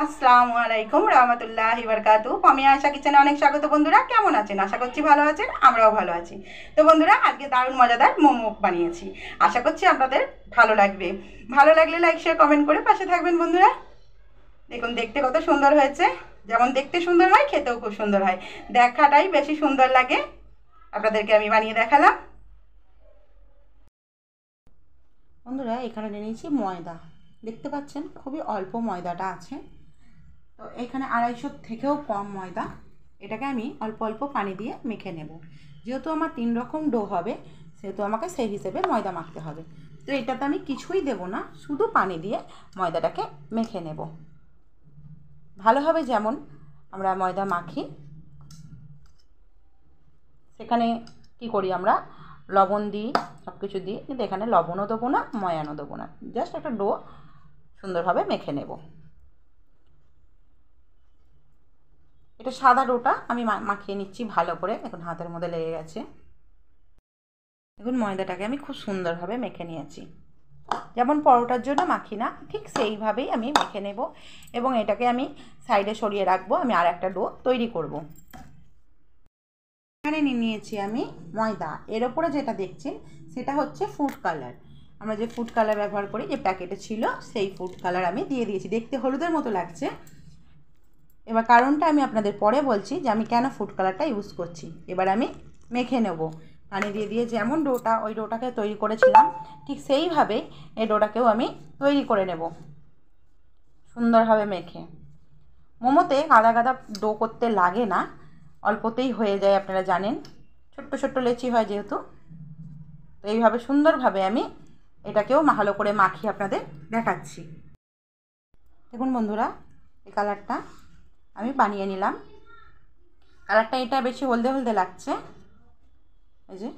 আসসালামু আলাইকুম রহমতুল্লাহি বারাকাতু। আমি আয়শা কিচেনে অনেক স্বাগত। বন্ধুরা কেমন আছেন? আশা করছি ভালো আছেন, আমরাও ভালো আছি। তো বন্ধুরা আজকে দারুণ মজাদার মোমো বানিয়েছি, আশা করছি আপনাদের ভালো লাগবে। ভালো লাগলে লাইক শেয়ার কমেন্ট করে পাশে থাকবেন। বন্ধুরা দেখুন দেখতে কত সুন্দর হয়েছে, যেমন দেখতে সুন্দর হয় খেতেও খুব সুন্দর হয়, দেখাটাই বেশি সুন্দর লাগে। আপনাদেরকে আমি বানিয়ে দেখালাম। বন্ধুরা এখানে নিয়েছি ময়দা, দেখতে পাচ্ছেন খুবই অল্প ময়দাটা আছে। তো এখানে 250 থেকেও কম ময়দা। এটাকে আমি অল্প অল্প পানি দিয়ে মেখে নেব। যেহেতু আমার 3 রকম ডো হবে, সেহেতু আমাকে সেই হিসেবে ময়দা মাখতে হবে। তো এটাতে আমি কিছুই দেব না, শুধু পানি দিয়ে ময়দাটাকে মেখে নেব ভালোভাবে। যেমন আমরা ময়দা মাখি সেখানে কি করি, আমরা লবণ দিই, সব কিছু দিই, কিন্তু এখানে লবণও দেবো না, ময়ানও দেবো না, জাস্ট একটা ডো সুন্দরভাবে মেখে নেব। এটা সাদা ডোটা আমি মাখিয়ে নিচ্ছি ভালো করে। এখন হাতের মধ্যে লেগে গেছে। দেখুন ময়দাটাকে আমি খুব সুন্দরভাবে মেখে নিয়েছি, যেমন পরোটার জন্য মাখি না ঠিক সেইভাবেই আমি মেখে নেব। এবং এটাকে আমি সাইডে সরিয়ে রাখবো, আমি আর একটা ডো তৈরি করব। এখানে নিয়েছি আমি ময়দা, এর ওপরে যেটা দেখছেন সেটা হচ্ছে ফুড কালার। আমরা যে ফুড কালার ব্যবহার করি, যে প্যাকেটে ছিল সেই ফুড কালার আমি দিয়ে দিয়েছি। দেখতে হলুদের মতো লাগছে। এবার কারণটা আমি আপনাদের পরে বলছি যে আমি কেন ফুড কালারটা ইউজ করছি। এবার আমি মেখে নেব পানি দিয়ে দিয়ে। যেমন ডোটা, ওই ডোটাকে তৈরি করেছিলাম ঠিক সেইভাবেই এই ডোটাকেও আমি তৈরি করে নেব সুন্দরভাবে মেখে। মোমোতে গাদা গাদা ডো করতে লাগে না, অল্পতেই হয়ে যায়, আপনারা জানেন। ছোট্ট ছোট্ট লেচি হয় যেহেতু। তো এইভাবে সুন্দরভাবে আমি এটাকেও ভালো করে মাখিয়ে আপনাদের দেখাচ্ছি। দেখুন বন্ধুরা এই কালারটা আমি বানিয়ে নিলাম। কালারটা এটা বেশি হলদে হলদে লাগছে, এই যে।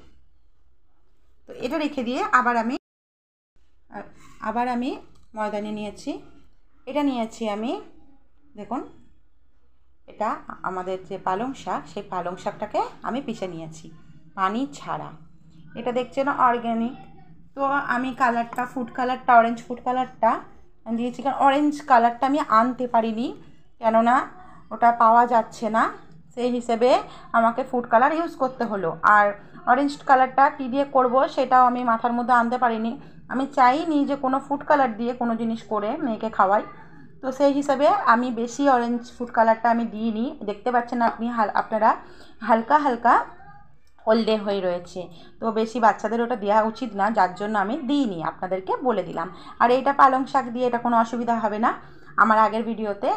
তো এটা রেখে দিয়ে আবার আমি ময়দা নিয়েছি। এটা নিয়েছি আমি, দেখুন এটা আমাদের যে পালং শাক, সেই পালং শাকটাকে আমি পিষে নিয়েছি পানি ছাড়া। এটা দেখছেন অর্গ্যানিক। তো আমি কালারটা, ফুড কালারটা, অরেঞ্জ ফুড কালারটা দিয়েছি, কারণ অরেঞ্জ কালারটা আমি আনতে পারিনি, কেননা ওটা পাওয়া যাচ্ছে না। সেই হিসেবে আমাকে ফুড কালার ইউজ করতে হলো। আর অরেঞ্জ কালারটা কী দিয়ে করব সেটাও আমি মাথার মধ্যে আনতে পারিনি। আমি চাইনি যে কোনো ফুড কালার দিয়ে কোনো জিনিস করে মেয়েকে খাওয়াই। তো সেই হিসাবে আমি বেশি অরেঞ্জ ফুড কালারটা আমি দিইনি। দেখতে পাচ্ছেন আপনারা হালকা হালকা হলদে হয়ে রয়েছে। তো বেশি বাচ্চাদের ওটা দেওয়া উচিত না, যার জন্য আমি দিইনি, আপনাদেরকে বলে দিলাম। আর এইটা পালং শাক দিয়ে, এটা কোনো অসুবিধা হবে না। আমার আগের ভিডিওতে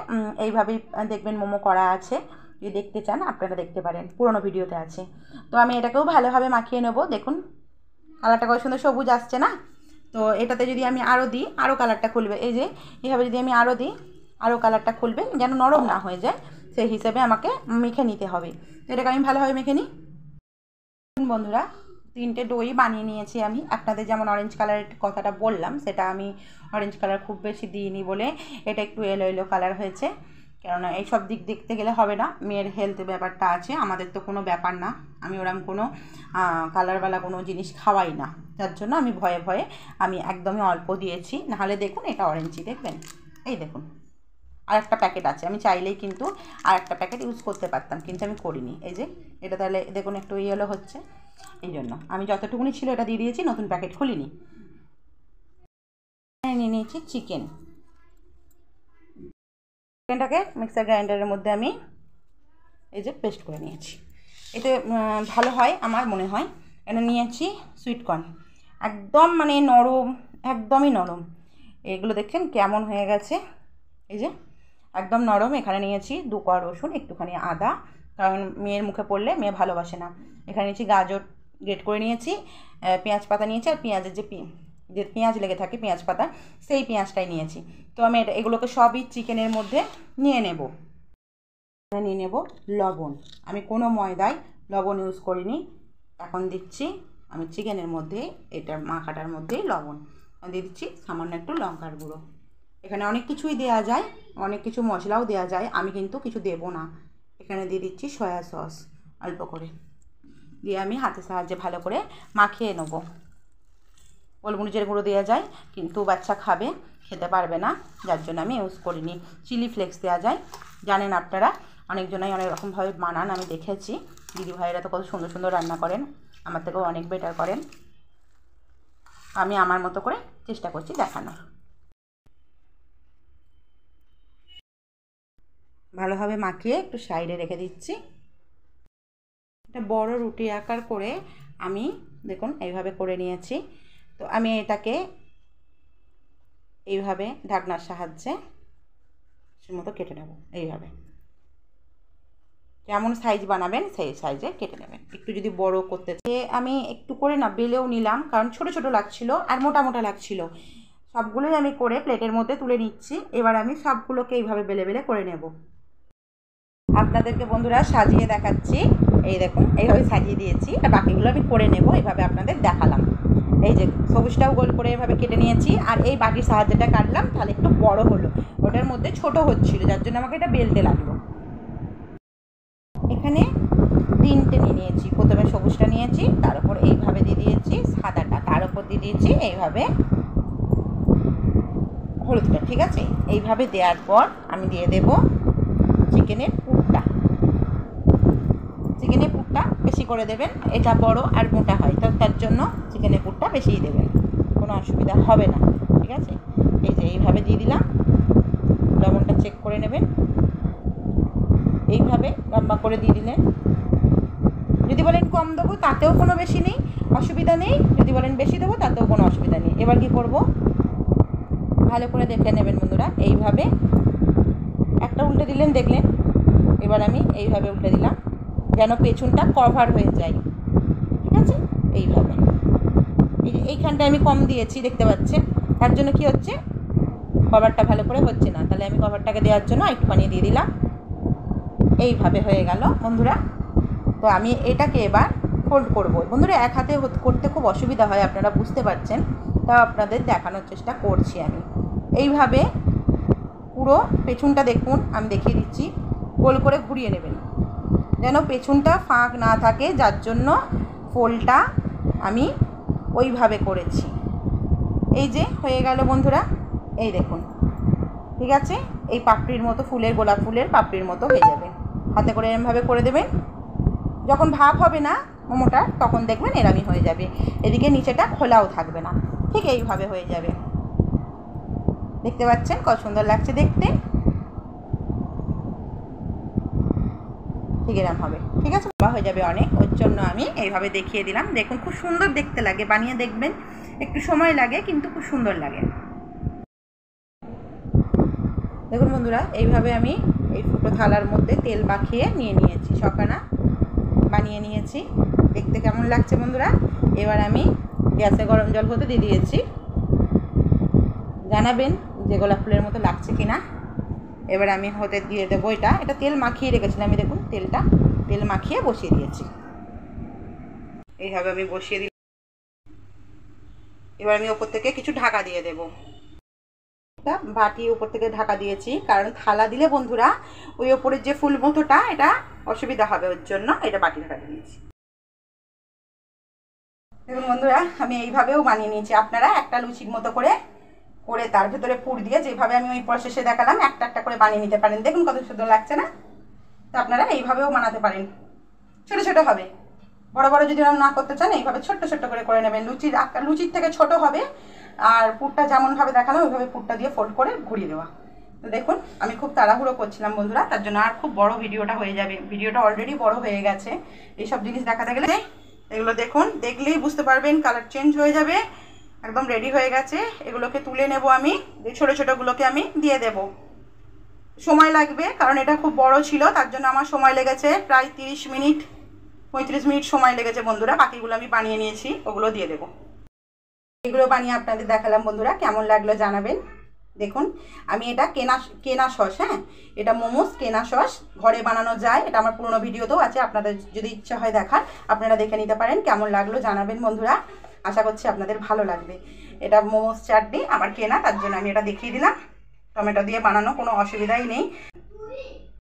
এইভাবেই দেখবেন মোমো করা আছে, যদি দেখতে চান আপনারা দেখতে পারেন, পুরনো ভিডিওতে আছে। তো আমি এটাকেও ভালোভাবে মাখিয়ে নেব। দেখুন কালারটা কত সুন্দর সবুজ আসছে না? তো এটাতে যদি আমি আরও দিই, আরও কালারটা খুলবে। এই যে এইভাবে যদি আমি আরও দিই, আরও কালারটা খুলবে, যেন নরম না হয়ে যায়, সেই হিসেবে আমাকে মেখে নিতে হবে। তো এটাকে আমি ভালোভাবে মেখে নিই। বন্ধুরা 3টে ডোই বানিয়ে নিয়েছি আমি। আপনাদের যেমন অরেঞ্জ কালারের কথাটা বললাম, সেটা আমি অরেঞ্জ কালার খুব বেশি দিইনি বলে এটা একটু এলো এলো কালার হয়েছে। কেননা এইসব দিক দেখতে গেলে হবে না, মেয়ের হেলথ ব্যাপারটা আছে, আমাদের তো কোনো ব্যাপার না। আমি ওরকম কোনো কালারওয়ালা কোনো জিনিস খাওয়াই না, যার জন্য আমি ভয়ে ভয়ে আমি একদমই অল্প দিয়েছি। নাহলে দেখুন এটা অরেঞ্জই, দেখবেন এই দেখুন আর একটা প্যাকেট আছে, আমি চাইলেই কিন্তু আর একটা প্যাকেট ইউজ করতে পারতাম, কিন্তু আমি করিনি। এই যে এটা তাহলে দেখুন একটু ইয়েলো হচ্ছে, এই জন্য আমি যতটুকুনি ছিল এটা দিয়ে দিয়েছি, নতুন প্যাকেট খুলিনি। নিয়ে নিয়েছি চিকেনটাকে মিক্সার গ্রাইন্ডারের মধ্যে আমি এই যে পেস্ট করে নিয়েছি। এতে ভালো হয় আমার মনে হয়। এটা নিয়েছি সুইটকর্ন, একদম মানে নরম, একদমই নরম। এগুলো দেখছেন কেমন হয়ে গেছে, এই যে একদম নরম। এখানে নিয়েছি 2 কোয়া রসুন, একটুখানি আদা, কারণ মেয়ের মুখে পড়লে মেয়ে ভালোবাসে না। এখানে নিয়েছি গাজর গ্রেট করে নিয়েছি, পেঁয়াজ পাতা নিয়েছি, আর পেঁয়াজের যে পেঁয়াজ লেগে থাকে পেঁয়াজ পাতা, সেই পেঁয়াজটাই নিয়েছি। তো আমি এগুলোকে সবই চিকেনের মধ্যে নিয়ে নেব। নিয়ে নেব লবণ, আমি কোনো ময়দায় লবণ ইউজ করিনি। এখন দিচ্ছি আমি চিকেনের মধ্যে, এটার মাখাটার মধ্যেই লবণ দিয়ে দিচ্ছি, সামান্য একটু লঙ্কার গুঁড়ো। এখানে অনেক কিছুই দেওয়া যায়, অনেক কিছু মশলাও দেওয়া যায়, আমি কিন্তু কিছু দেব না। এখানে দিয়ে দিচ্ছি সয়া সস অল্প করে, দিয়ে আমি হাতের সাহায্যে ভালো করে মাখিয়ে নেব। গোলমরিচের গুঁড়ো দেওয়া যায়, কিন্তু বাচ্চা খাবে, খেতে পারবে না, যার জন্য আমি ইউজ করিনি। চিলি ফ্লেক্স দেওয়া যায়, জানেন আপনারা, অনেকজনাই অনেক রকমভাবে বানান, আমি দেখেছি। দিদিভাইরা তো কত সুন্দর সুন্দর রান্না করেন, আমার থেকেও অনেক বেটার করেন। আমি আমার মতো করে চেষ্টা করছি দেখানোর। ভালোভাবে মাখিয়ে একটু সাইডে রেখে দিচ্ছি। একটা বড় রুটি আকার করে আমি দেখুন এইভাবে করে নিয়েছি। তো আমি এটাকে এইভাবে ঢাকনার সাহায্যে মতো কেটে নেব। এইভাবে যেমন সাইজ বানাবেন সেই সাইজে কেটে নেবেন। একটু যদি বড় করতে চাই, আমি একটু করে না বেলেও নিলাম, কারণ ছোট ছোট লাগছিল আর মোটা মোটা লাগছিল। সবগুলোই আমি করে প্লেটের মধ্যে তুলে নিচ্ছি। এবার আমি সবগুলোকে এইভাবে বেলে বেলে করে নেব। আপনাদেরকে বন্ধুরা সাজিয়ে দেখাচ্ছি। এই দেখুন এইভাবে সাজিয়ে দিয়েছি, আর বাকিগুলো আমি করে নেব। এইভাবে আপনাদের দেখালাম। এই যে সবুজটাও গোল করে এভাবে কেটে নিয়েছি, আর এই বাটির সাহায্যটা কাটলাম, তাহলে একটু বড় হলো। ওটার মধ্যে ছোট হচ্ছিল, যার জন্য আমাকে এটা বেলতে লাগলো। এখানে তিনটে নিয়ে নিয়েছি। প্রথমে সবুজটা নিয়েছি, তার উপর এইভাবে দিয়ে দিয়েছি সাদাটা, তার উপর দিয়ে দিয়েছি এইভাবে হলুদটা। ঠিক আছে, এইভাবে দেওয়ার পর আমি দিয়ে দেব চিকেনের পুরটা। চিকেনের পুরটা বেশি করে দেবেন, এটা বড় আর মোটা হয়, তো তার জন্য চিকেনের পুরটা বেশিই দেবেন, কোনো অসুবিধা হবে না। ঠিক আছে, এই যে এইভাবে দিয়ে দিলাম। লবণটা চেক করে নেবেন, এইভাবে লম্বা করে দিয়ে দিলেন। যদি বলেন কম দেবো তাতেও কোনো বেশি নেই, অসুবিধা নেই। যদি বলেন বেশি দেবো তাতেও কোনো অসুবিধা নেই। এবার কি করব, ভালো করে দেখে নেবেন বন্ধুরা। এইভাবে একটা উল্টে দিলেন, দেখলেন। এবার আমি এইভাবে উল্টে দিলাম যেন পেছনটা কভার হয়ে যায়। ঠিক আছে, এইভাবে। এইখানটায় আমি কম দিয়েছি, দেখতে পাচ্ছেন, তার জন্য কি হচ্ছে, কভারটা ভালো করে হচ্ছে না। তাহলে আমি কভারটাকে দেওয়ার জন্য একটু পানি দিয়ে দিলাম। এইভাবে হয়ে গেল বন্ধুরা। তো আমি এটাকে এবার ফোল্ড করব। বন্ধুরা এক হাতে করতে খুব অসুবিধা হয়, আপনারা বুঝতে পারছেন, তা আপনাদের দেখানোর চেষ্টা করছি আমি। এইভাবে পুরো পেছনটা দেখুন, আমি দেখিয়ে দিচ্ছি, গোল করে ঘুরিয়ে নেবেন যেন পেছনটা ফাঁক না থাকে, যার জন্য ফোল্ডটা আমি ওইভাবে করেছি। এই যে হয়ে গেল বন্ধুরা, এই দেখুন। ঠিক আছে, এই পাপড়ির মতো, ফুলের, গোলাপ ফুলের পাপড়ির মতো হয়ে যাবে। হাতে করে এরমভাবে করে দেবেন। যখন ভাপ হবে না মোমোটা, তখন দেখবেন এরমই হয়ে যাবে। এদিকে নিচেটা খোলাও থাকবে না, ঠিক এইভাবে হয়ে যাবে। দেখতে পাচ্ছেন কত সুন্দর লাগছে দেখতে, ঠিক এরম হবে। ঠিক আছে, হয়ে যাবে অনেক, ওর জন্য আমি এইভাবে দেখিয়ে দিলাম। দেখুন খুব সুন্দর দেখতে লাগে, বানিয়ে দেখবেন। একটু সময় লাগে কিন্তু খুব সুন্দর লাগে। দেখুন বন্ধুরা, এইভাবে আমি এই ফুটো থালার মধ্যে তেল মাখিয়ে নিয়ে নিয়েছি, ছখানা বানিয়ে নিয়েছি। দেখতে কেমন লাগছে বন্ধুরা? এবার আমি গ্যাসে গরম জল হতে দিয়ে দিয়েছি। জানাবেন যে গোলাপ ফুলের মতো লাগছে কিনা। এবার আমি হতে দিয়ে দেবো। এটা তেল মাখিয়ে রেখেছিলাম, আমি দেখুন তেল মাখিয়ে বসিয়ে দিয়েছি। এইভাবে আমি বসিয়ে দিই। এবার আমি ওপর থেকে কিছু ঢাকা দিয়ে দেবো। বাটি উপর থেকে ঢাকা দিয়েছি, কারণ থালা দিলে বন্ধুরা ওই ওপরের যে ফুল মতোটা, এটা অসুবিধা হবে, ওর জন্য এটা বাটি ঢাকা দিয়েছি। দেখুন বন্ধুরা, আমি এইভাবেও বানিয়ে নিয়েছি। আপনারা একটা লুচির মতো করে তার ভেতরে পুর দিয়ে, যেভাবে আমি ওই প্রসেসে দেখালাম, একটা একটা করে বানিয়ে নিতে পারেন। দেখুন কত সুন্দর লাগছে না? তো আপনারা এইভাবেও বানাতে পারেন। ছোট ছোট হবে, বড় বড় যদি না করতে চান, এইভাবে ছোট্ট ছোট্ট করে নেবেন। লুচির থেকে ছোট হবে। আর পুরটা যেমনভাবে দেখালাম ওইভাবে পুরটা দিয়ে ফোল্ড করে ঘুরিয়ে দেওয়া। তো দেখুন আমি খুব তাড়াহুড়ো করছিলাম বন্ধুরা, তার জন্য আর খুব বড় ভিডিওটা হয়ে যাবে। ভিডিওটা অলরেডি বড় হয়ে গেছে। এইসব জিনিস দেখাতে গেলে এগুলো দেখুন, দেখলেই বুঝতে পারবেন, কালার চেঞ্জ হয়ে যাবে। একদম রেডি হয়ে গেছে। এগুলোকে তুলে নেব আমি। ছোটো ছোটোগুলোকে আমি দিয়ে দেব। সময় লাগবে, কারণ এটা খুব বড় ছিল, তার জন্য আমার সময় লেগেছে প্রায় 35 মিনিট সময় লেগেছে বন্ধুরা। বাকিগুলো আমি বানিয়ে নিয়েছি, ওগুলো দিয়ে দেবো। এগুলো বানিয়ে আপনাদের দেখালাম বন্ধুরা, কেমন লাগলো জানাবেন। দেখুন আমি এটা কেনা সস, হ্যাঁ, এটা মোমোস কেনা সস, ঘরে বানানো যায়। এটা আমার পুরনো ভিডিওতেও আছে, আপনাদের যদি ইচ্ছা হয় দেখার, আপনারা দেখে নিতে পারেন। কেমন লাগলো জানাবেন বন্ধুরা, আশা করছি আপনাদের ভালো লাগবে। এটা মোমোস চাটনি আমার কেনা, তার জন্য আমি এটা দেখিয়ে দিলাম। টমেটো দিয়ে বানানো, কোনো অসুবিধাই নেই।